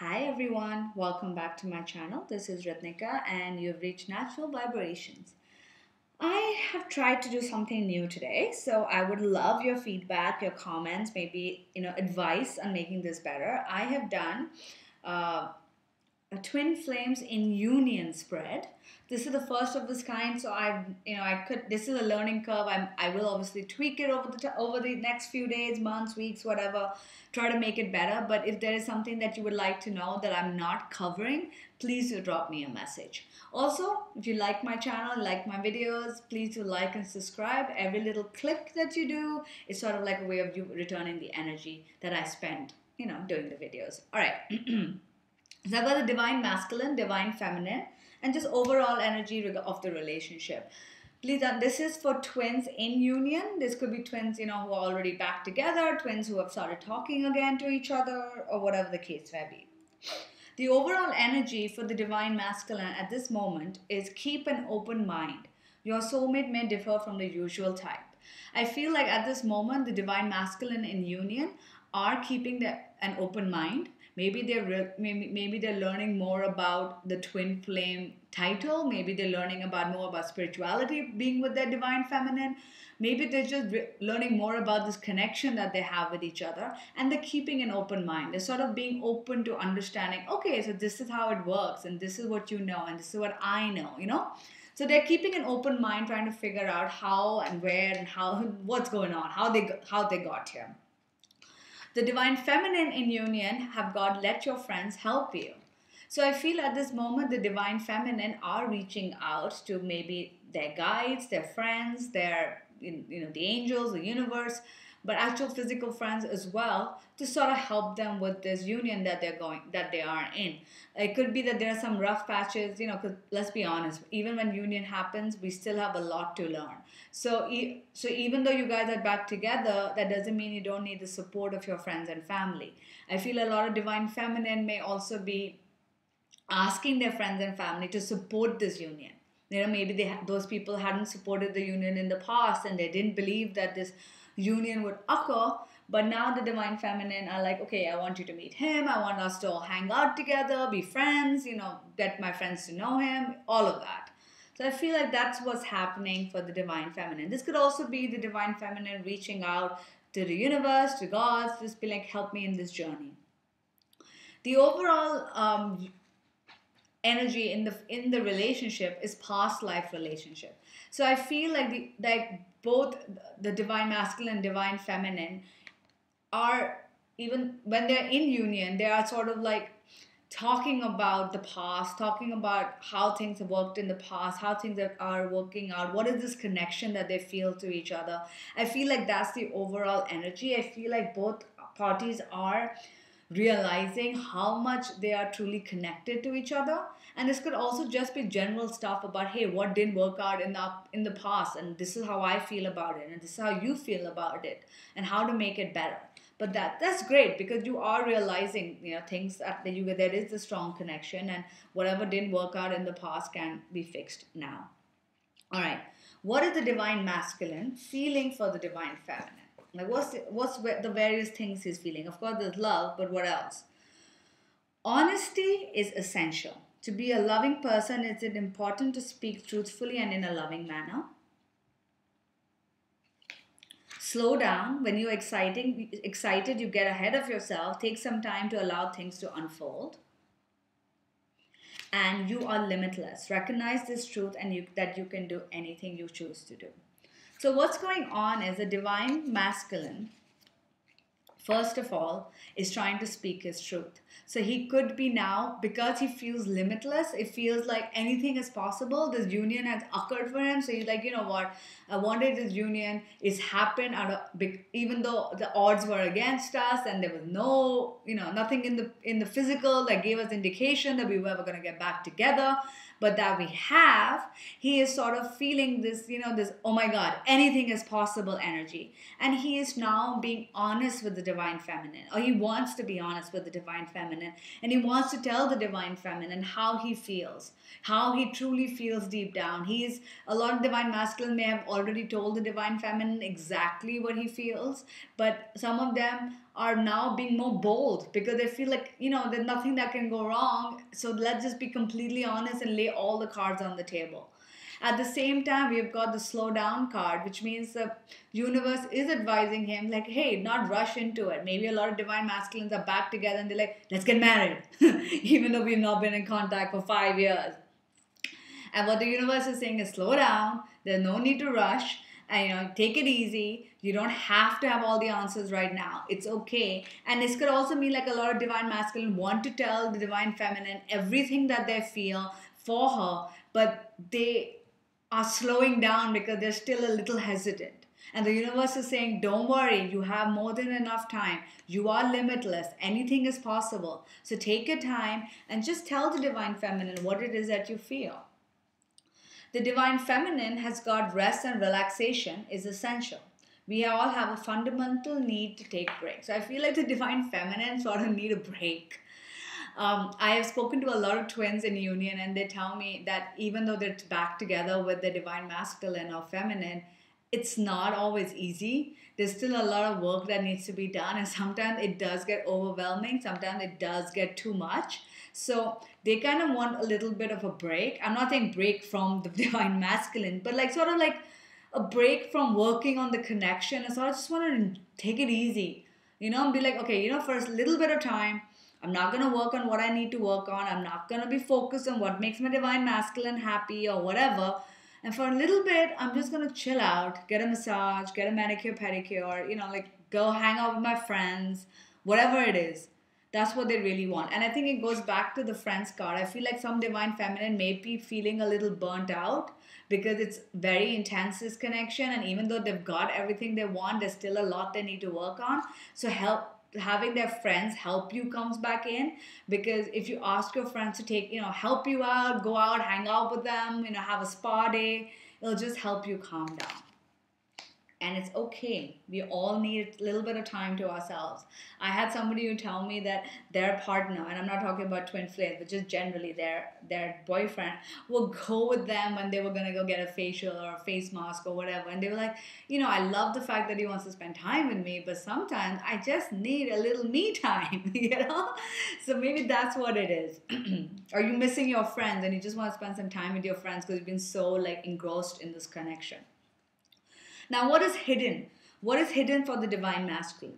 Hi everyone, welcome back to my channel. This is Ratnika and you've reached Natural Vibrations. I have tried to do something new today, so I would love your feedback, your comments, maybe advice on making this better. I have done uh, a twin flames in union spread. This is the first of this kind, so this is a learning curve. I will obviously tweak it over the next few days, months, weeks, whatever, try to make it better. But if there is something that you would like to know that I'm not covering, please do drop me a message. Also, if you like my channel, like my videos, please do like and subscribe. Every little click that you do is sort of like a way of you returning the energy that I spend, doing the videos. All right. So I've got the divine masculine, divine feminine, and just overall energy of the relationship. Please, this is for twins in union. This could be twins, who are already back together, twins who have started talking again to each other, or whatever the case may be. The overall energy for the divine masculine at this moment is keep an open mind. Your soulmate may differ from the usual type. I feel like at this moment, the divine masculine in union are keeping an open mind. Maybe they're learning more about the twin flame title. Maybe they're learning more about spirituality, being with their divine feminine. Maybe they're just learning more about this connection that they have with each other, and they're keeping an open mind. They're sort of being open to understanding, okay, so this is how it works, and this is what you know, and this is what I know. So they're keeping an open mind, trying to figure out how and where and what's going on, how they got here. The divine feminine in union have got let your friends help you. So I feel at this moment the divine feminine are reaching out to maybe their guides, their friends, their the angels, the universe, but actual physical friends as well, to sort of help them with this union that they are in. It could be that there are some rough patches, because let's be honest, even when union happens, we still have a lot to learn. So even though you guys are back together, that doesn't mean you don't need the support of your friends and family. I feel a lot of divine feminine may also be asking their friends and family to support this union. Maybe those people hadn't supported the union in the past, and they didn't believe that this union would occur. But now the divine feminine are like, okay, I want you to meet him. I want us to all hang out together, be friends, get my friends to know him, all of that. So I feel like that's what's happening for the divine feminine. This could also be the divine feminine reaching out to the universe, to God, just be like, help me in this journey. The overall energy in the relationship is past life relationship. So I feel like both the divine masculine and divine feminine are, even when they're in union, they are sort of like talking about the past, talking about how things have worked in the past, how things are working out, what is this connection that they feel to each other. I feel like that's the overall energy. I feel like both parties are realizing how much they are truly connected to each other. And this could also just be general stuff about, hey, what didn't work out in the past, and this is how I feel about it, and this is how you feel about it, and how to make it better. But that's great, because you are realizing things that there is a strong connection, and whatever didn't work out in the past can be fixed now. All right, what is the divine masculine feeling for the divine feminine? Like, what's the various things he's feeling? Of course, there's love, but what else? Honesty is essential. To be a loving person, is it important to speak truthfully and in a loving manner? Slow down. When you're excited, you get ahead of yourself. Take some time to allow things to unfold. And you are limitless. Recognize this truth, and that you can do anything you choose to do. So what's going on is the divine masculine, first of all, is trying to speak his truth. So he could be now, because he feels limitless, it feels like anything is possible. This union has occurred for him. So he's like, you know what? I wanted this union. It's happened even though the odds were against us, and there was nothing in the physical that gave us indication that we were ever going to get back together. But that we have, he is sort of feeling this, this, oh my God, anything is possible energy. And he is now being honest with the divine feminine, or he wants to be honest with the divine feminine, and he wants to tell the divine feminine how he feels, how he truly feels deep down. A lot of divine masculine may have already told the divine feminine exactly what he feels, but some of them are now being more bold because they feel like, there's nothing that can go wrong. So let's just be completely honest and lay all the cards on the table. At the same time, we've got the slow down card, which means the universe is advising him, like, hey, not rush into it. Maybe a lot of divine masculines are back together and they're like, let's get married, even though we've not been in contact for 5 years. And what the universe is saying is slow down. There's no need to rush. And take it easy. You don't have to have all the answers right now. It's okay. And this could also mean like a lot of divine masculine want to tell the divine feminine everything that they feel for her, but they are slowing down because they're still a little hesitant. And the universe is saying, don't worry, you have more than enough time. You are limitless. Anything is possible. So take your time and just tell the divine feminine what it is that you feel. The divine feminine has got rest and relaxation is essential. We all have a fundamental need to take breaks. So I feel like the divine feminine sort of need a break. I have spoken to a lot of twins in union, and they tell me that even though they're back together with the divine masculine or feminine, it's not always easy. There's still a lot of work that needs to be done, and sometimes it does get overwhelming. Sometimes it does get too much. So they kind of want a little bit of a break. I'm not saying break from the divine masculine, but like sort of like a break from working on the connection. And so I just want to take it easy, and be like, okay, for a little bit of time, I'm not going to work on what I need to work on. I'm not going to be focused on what makes my divine masculine happy or whatever. And for a little bit, I'm just going to chill out, get a massage, get a manicure, pedicure, like go hang out with my friends, whatever it is. That's what they really want. And I think it goes back to the friends card. I feel like some divine feminine may be feeling a little burnt out because it's very intense, this connection. And even though they've got everything they want, there's still a lot they need to work on. So having their friends help you comes back in, because if you ask your friends to take, help you out, go out, hang out with them, have a spa day, it'll just help you calm down. And it's okay. We all need a little bit of time to ourselves. I had somebody who tell me that their partner, and I'm not talking about twin flames, but just generally their boyfriend, will go with them when they were going to go get a facial or a face mask or whatever. And they were like, I love the fact that he wants to spend time with me, but sometimes I just need a little me time, So maybe that's what it is. Are you missing your friends and you just want to spend some time with your friends because you've been so engrossed in this connection? Now, what is hidden? What is hidden for the divine masculine?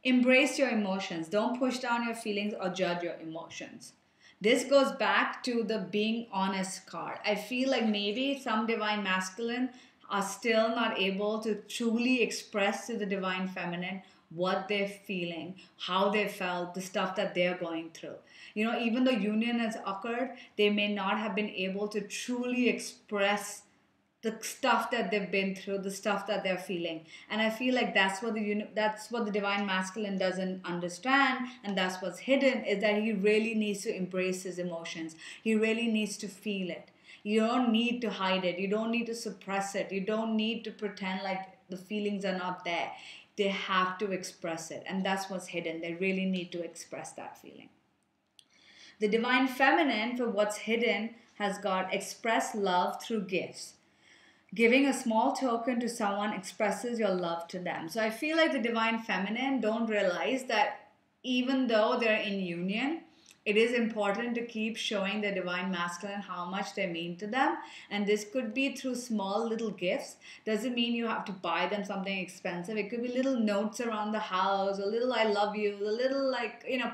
Embrace your emotions. Don't push down your feelings or judge your emotions. This goes back to the being honest card. I feel like maybe some divine masculine are still not able to truly express to the divine feminine what they're feeling, how they felt, the stuff that they're going through. Even though union has occurred, they may not have been able to truly express the stuff that they've been through, the stuff that they're feeling. And I feel like that's what the divine masculine doesn't understand, and that's what's hidden, is that he really needs to embrace his emotions. He really needs to feel it. You don't need to hide it. You don't need to suppress it. You don't need to pretend like the feelings are not there. They have to express it, and that's what's hidden. They really need to express that feeling. The divine feminine, for what's hidden, has got express love through gifts. Giving a small token to someone expresses your love to them. So I feel like the divine feminine don't realize that even though they're in union, it is important to keep showing the divine masculine how much they mean to them. And this could be through small little gifts. Doesn't mean you have to buy them something expensive. It could be little notes around the house, a little I love you, a little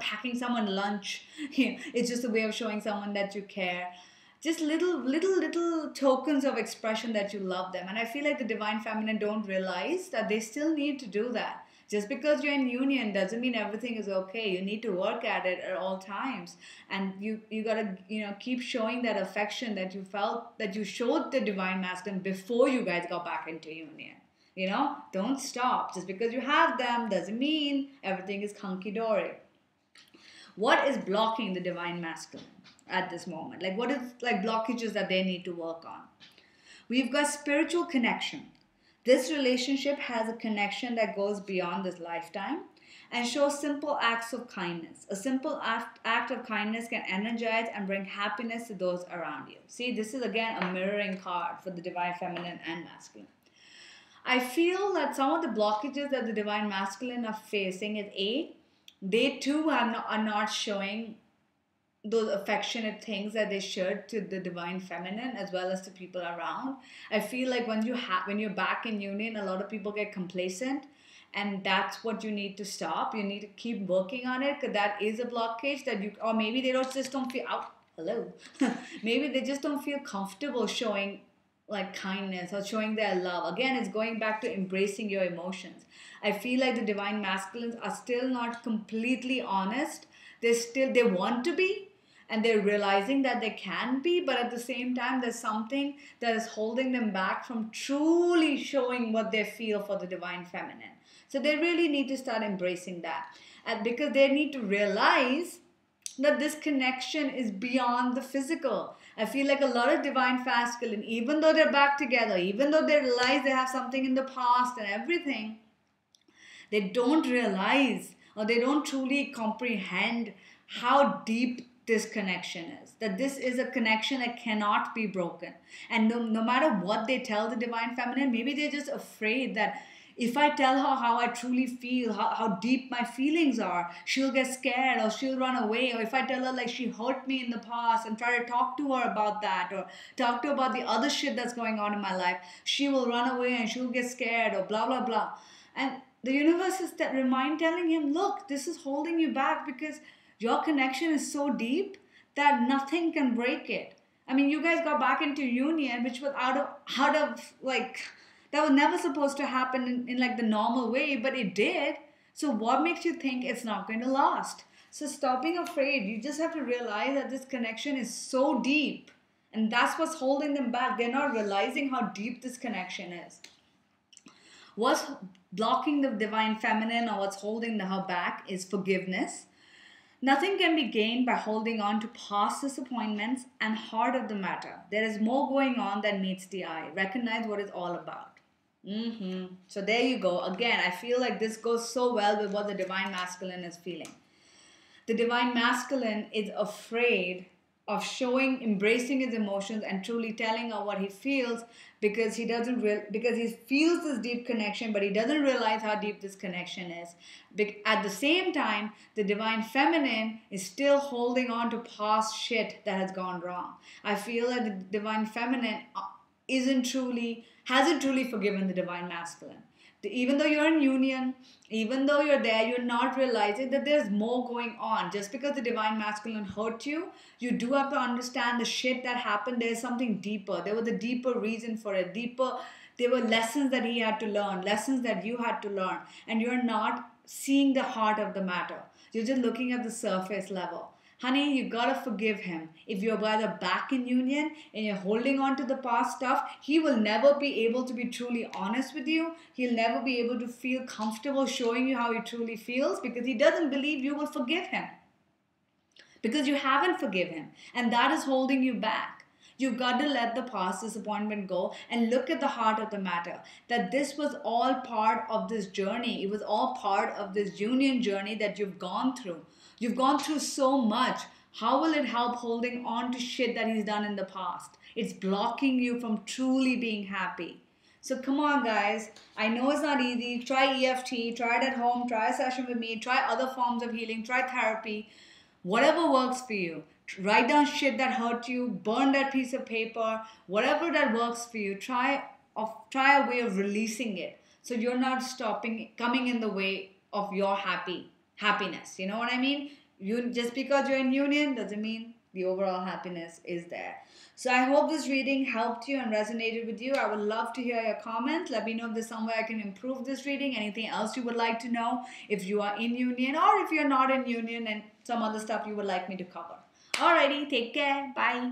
packing someone lunch. It's just a way of showing someone that you care. Just little tokens of expression that you love them. And I feel like the divine feminine don't realize that they still need to do that. Just because you're in union doesn't mean everything is okay. You need to work at it at all times. And you gotta, keep showing that affection that you felt, that you showed the divine masculine before you guys got back into union. Don't stop. Just because you have them doesn't mean everything is hunky-dory. What is blocking the divine masculine at this moment? What is blockages that they need to work on? We've got spiritual connection. This relationship has a connection that goes beyond this lifetime and shows simple acts of kindness. A simple act of kindness can energize and bring happiness to those around you. See, this is again a mirroring card for the divine feminine and masculine. I feel that some of the blockages that the divine masculine are facing is they too are not showing those affectionate things that they should to the divine feminine as well as to people around. I feel like when you're back in union, a lot of people get complacent, and that's what you need to stop. You need to keep working on it, because that is a blockage that you, or maybe they just don't feel out. Hello, maybe they just don't feel comfortable showing like kindness or showing their love. Again, it's going back to embracing your emotions. I feel like the divine masculines are still not completely honest. They want to be, and they're realizing that they can be, but at the same time there's something that is holding them back from truly showing what they feel for the divine feminine. So they really need to start embracing that, and because they need to realize that this connection is beyond the physical. I feel like a lot of divine masculine, even though they're back together, even though they realize they have something in the past and everything, they don't realize, or they don't truly comprehend how deep this connection is. That this is a connection that cannot be broken. And no matter what they tell the divine feminine, maybe they're just afraid that if I tell her how I truly feel, how deep my feelings are, she'll get scared or she'll run away. Or if I tell her like she hurt me in the past and try to talk to her about that, or talk to her about the other shit that's going on in my life, she will run away and she'll get scared, or blah, blah, blah. And the universe is telling him, look, this is holding you back because your connection is so deep that nothing can break it. I mean, you guys got back into union, which was out of like, that was never supposed to happen in like the normal way, but it did. So what makes you think it's not going to last? So stop being afraid. You just have to realize that this connection is so deep, and that's what's holding them back. They're not realizing how deep this connection is. What's blocking the divine feminine, or what's holding her back, is forgiveness. Nothing can be gained by holding on to past disappointments, and heart of the matter, there is more going on than meets the eye. Recognize what it's all about. So there you go. Again, I feel like this goes so well with what the divine masculine is feeling. The divine masculine is afraid of embracing his emotions and truly telling her what he feels, because he feels this deep connection, but he doesn't realize how deep this connection is. At the same time, the divine feminine is still holding on to past shit that has gone wrong. I feel that the divine feminine hasn't truly forgiven the divine masculine. Even though you're in union, even though you're there, you're not realizing that there's more going on. Just because the divine masculine hurt you, you do have to understand the shit that happened. There's something deeper. There was a deeper reason for it. There were lessons that he had to learn, lessons that you had to learn. And you're not seeing the heart of the matter. You're just looking at the surface level. Honey, you gotta forgive him. If you're either back in union and you're holding on to the past stuff, he will never be able to be truly honest with you. He'll never be able to feel comfortable showing you how he truly feels, because he doesn't believe you will forgive him. Because you haven't forgiven him. And that is holding you back. You've got to let the past disappointment go and look at the heart of the matter. That this was all part of this journey. It was all part of this union journey that you've gone through. You've gone through so much. How will it help holding on to shit that he's done in the past? It's blocking you from truly being happy. So come on, guys. I know it's not easy. Try EFT. Try it at home. Try a session with me. Try other forms of healing. Try therapy. Whatever works for you. Write down shit that hurt you. Burn that piece of paper. Whatever that works for you. Try a way of releasing it, so you're not coming in the way of your happiness. You know what I mean? Just because you're in union doesn't mean the overall happiness is there. So I hope this reading helped you and resonated with you. I would love to hear your comments. Let me know if there's somewhere I can improve this reading. Anything else you would like to know, if you are in union, or if you're not in union and some other stuff you would like me to cover. Alrighty, take care. Bye.